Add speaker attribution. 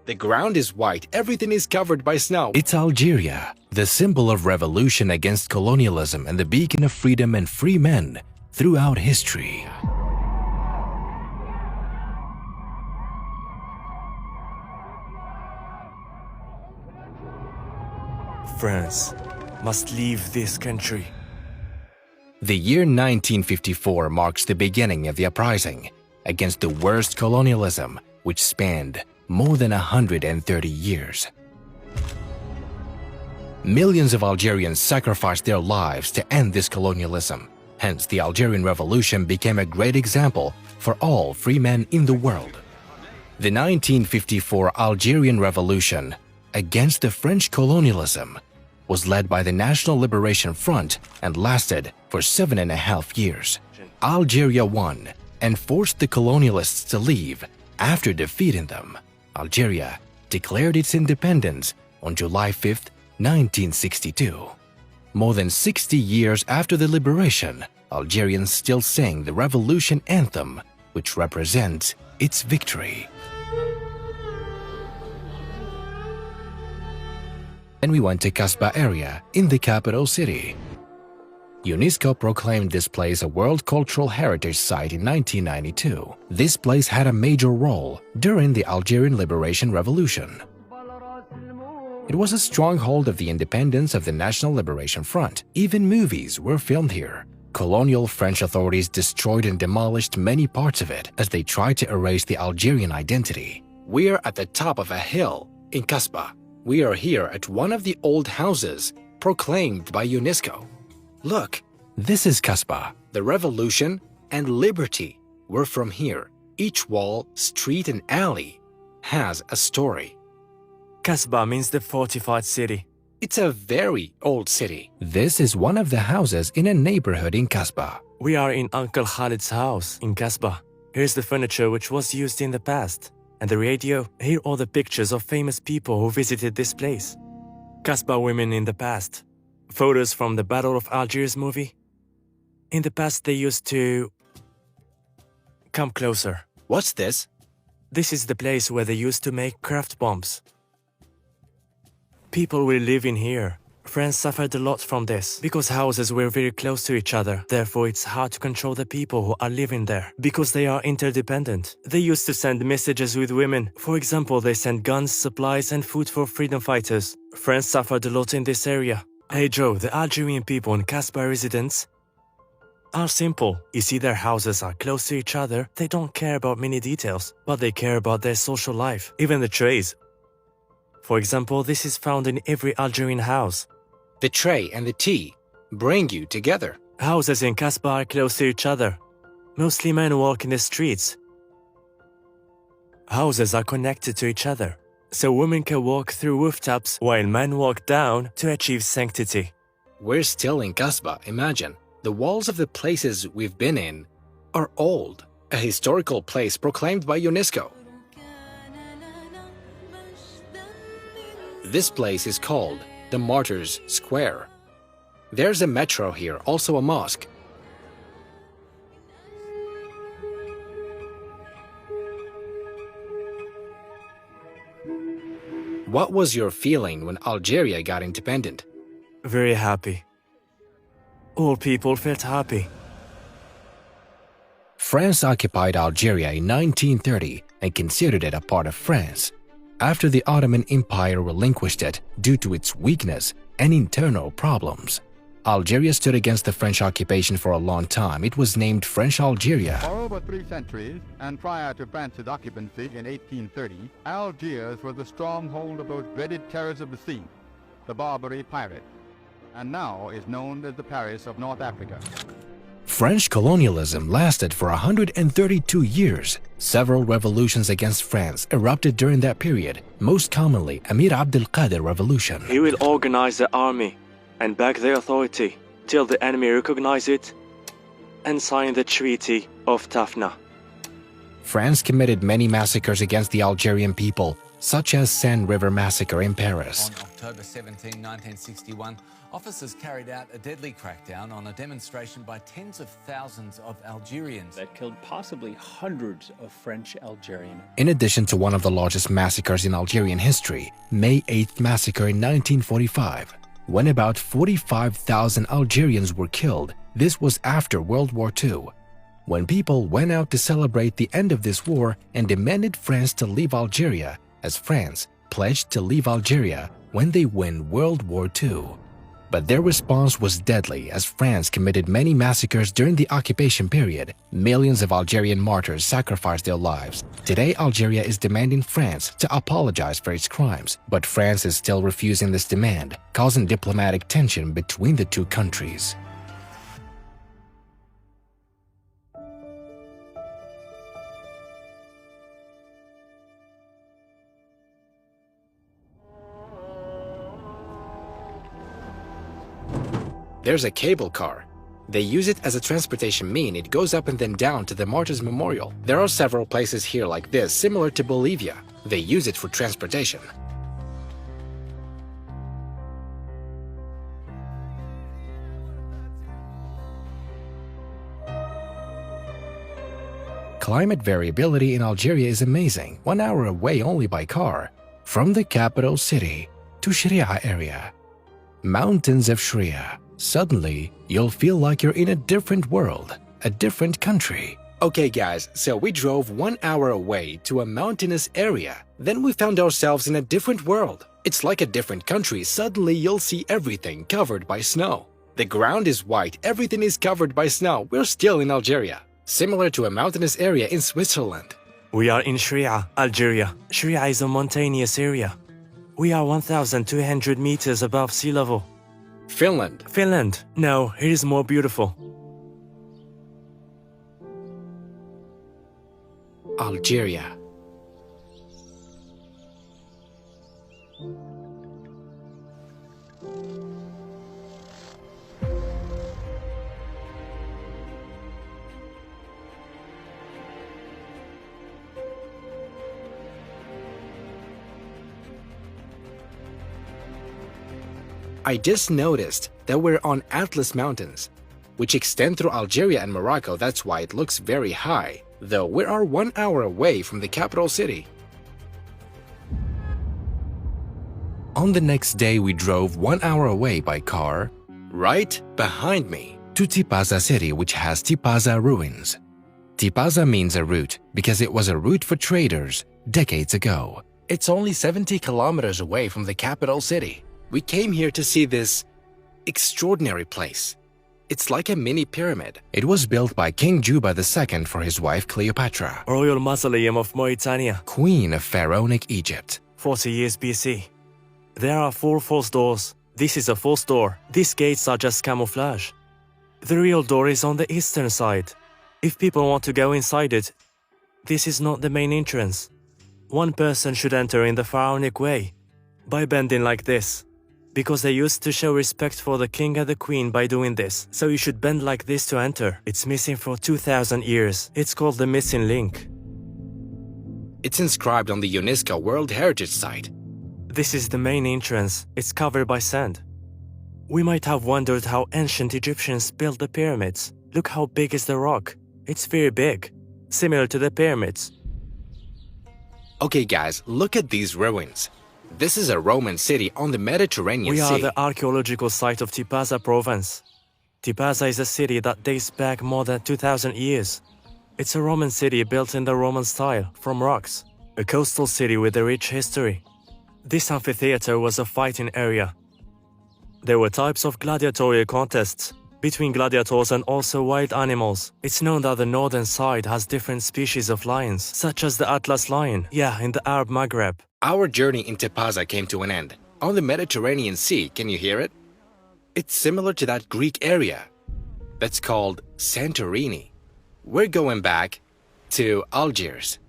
Speaker 1: The ground is white, everything is covered by snow.
Speaker 2: It's Algeria, the symbol of revolution against colonialism and the beacon of freedom and free men throughout history.
Speaker 3: France must leave this country.
Speaker 2: The year 1954 marks the beginning of the uprising against the worst colonialism, which spanned more than 130 years. Millions of Algerians sacrificed their lives to end this colonialism. Hence, the Algerian Revolution became a great example for all free men in the world. The 1954 Algerian Revolution against the French colonialism was led by the National Liberation Front and lasted for 7.5 years. Algeria won and forced the colonialists to leave. After defeating them, Algeria declared its independence on July 5, 1962. More than 60 years after the liberation, Algerians still sing the revolution anthem, which represents its victory. And we went to Kasbah area in the capital city. UNESCO proclaimed this place a World Cultural Heritage Site in 1992. This place had a major role during the Algerian Liberation Revolution. It was a stronghold of the independence of the National Liberation Front. Even movies were filmed here. Colonial French authorities destroyed and demolished many parts of it as they tried to erase the Algerian identity.
Speaker 1: We are at the top of a hill in Kasbah. We are here at one of the old houses proclaimed by UNESCO. Look,
Speaker 2: This is Kasbah.
Speaker 1: the revolution and liberty were from here. Each wall, street and alley has a story.
Speaker 3: Kasbah means the fortified city.
Speaker 1: It's a very old city.
Speaker 2: This is one of the houses in a neighborhood in Kasbah.
Speaker 3: We are in Uncle Khalid's house in Kasbah. Here's the furniture which was used in the past. And the radio. Here are the pictures of famous people who visited this place. Kasbah women in the past. Photos from the Battle of Algiers movie. In the past they used to... Come closer.
Speaker 1: What's this?
Speaker 3: This is the place where they used to make craft bombs. People will live in here. France suffered a lot from this because houses were very close to each other. Therefore, it's hard to control the people who are living there because they are interdependent. They used to send messages with women. For example, they sent guns, supplies, and food for freedom fighters. France suffered a lot in this area. Hey Joe, the Algerian people in Kasbah residents are simple. You see, their houses are close to each other. They don't care about many details, but they care about their social life. Even the trays. For example, this is found in every Algerian house.
Speaker 1: The tray and the tea bring you together.
Speaker 3: Houses in Kasbah are close to each other. Mostly men walk in the streets. Houses are connected to each other, so women can walk through rooftops while men walk down to achieve sanctity.
Speaker 1: We're still in Kasbah, imagine. The walls of the places we've been in are old. A historical place proclaimed by UNESCO. This place is called the Martyrs' Square. There's a metro here, also a mosque. What was your feeling when Algeria got independent?
Speaker 3: Very happy. All people felt happy.
Speaker 2: France occupied Algeria in 1930 and considered it a part of France. After the Ottoman Empire relinquished it due to its weakness and internal problems. Algeria stood against the French occupation for a long time. It was named French Algeria.
Speaker 4: For over 3 centuries, and prior to France's occupancy in 1830, Algiers was the stronghold of those dreaded terrors of the sea, the Barbary pirates, and now is known as the Paris of North Africa.
Speaker 2: French colonialism lasted for 132 years. Several revolutions against France erupted during that period, most commonly Amir Abd al-Qadir revolution.
Speaker 3: He will organize the army and back the authority till the enemy recognize it and sign the Treaty of Tafna.
Speaker 2: France committed many massacres against the Algerian people, such as Seine River Massacre in Paris.
Speaker 5: On October 17, 1961, officers carried out a deadly crackdown on a demonstration by tens of thousands of Algerians.
Speaker 6: That killed possibly hundreds of French Algerian.
Speaker 2: In addition to one of the largest massacres in Algerian history, May 8th massacre in 1945, when about 45,000 Algerians were killed. This was after World War II, when people went out to celebrate the end of this war and demanded France to leave Algeria, as France pledged to leave Algeria when they win World War II. But their response was deadly, as France committed many massacres during the occupation period. Millions of Algerian martyrs sacrificed their lives. Today, Algeria is demanding France to apologize for its crimes, but France is still refusing this demand, causing diplomatic tension between the two countries.
Speaker 1: There's a cable car. They use it as a transportation mean. It goes up and then down to the Martyrs Memorial. There are several places here like this, similar to Bolivia. They use it for transportation.
Speaker 2: Climate variability in Algeria is amazing, 1 hour away only by car, from the capital city to Sharia area. Mountains of Sharia. Suddenly, you'll feel like you're in a different world, a different country.
Speaker 1: Okay guys, so we drove 1 hour away to a mountainous area. Then we found ourselves in a different world. It's like a different country. Suddenly you'll see everything covered by snow. The ground is white, everything is covered by snow. We're still in Algeria, similar to a mountainous area in Switzerland.
Speaker 3: We are in Sharia, Algeria. Sharia is a mountainous area. We are 1,200 meters above sea level.
Speaker 1: Finland.
Speaker 3: Finland. No, it is more beautiful.
Speaker 1: Algeria. I just noticed that we're on Atlas Mountains, which extend through Algeria and Morocco. That's why it looks very high, though we are 1 hour away from the capital city.
Speaker 2: On the next day, we drove 1 hour away by car,
Speaker 1: Right behind me.
Speaker 2: to Tipaza city, which has Tipaza ruins. Tipaza means a route because it was a route for traders decades ago.
Speaker 1: It's only 70 kilometers away from the capital city. We came here to see this extraordinary place. It's like a mini pyramid.
Speaker 2: It was built by King Juba II for his wife Cleopatra,
Speaker 3: Royal Mausoleum of Mauritania,
Speaker 2: Queen of Pharaonic Egypt.
Speaker 3: 40 years BC. There are 4 false doors. This is a false door. These gates are just camouflage. The real door is on the eastern side. If people want to go inside it, this is not the main entrance. One person should enter in the pharaonic way, by bending like this. Because they used to show respect for the king and the queen by doing this. So you should bend like this to enter. It's missing for 2,000 years. It's called the missing link.
Speaker 1: It's inscribed on the UNESCO World Heritage Site.
Speaker 3: This is the main entrance. It's covered by sand. We might have wondered how ancient Egyptians built the pyramids. Look how big is the rock. It's very big, similar to the pyramids.
Speaker 1: Okay guys, look at these ruins. This is a Roman city on the Mediterranean
Speaker 3: We
Speaker 1: Sea.
Speaker 3: are the archaeological site of Tipaza province. Tipaza is a city that dates back more than 2,000 years. It's a Roman city built in the Roman style, from rocks. A coastal city with a rich history. This amphitheater was a fighting area. There were types of gladiatorial contests between gladiators and also wild animals. It's known that the northern side has different species of lions, such as the Atlas lion, in the Arab Maghreb.
Speaker 1: Our journey in Tipaza came to an end. On the Mediterranean Sea, can you hear it? It's similar to that Greek area that's called Santorini. We're going back to Algiers.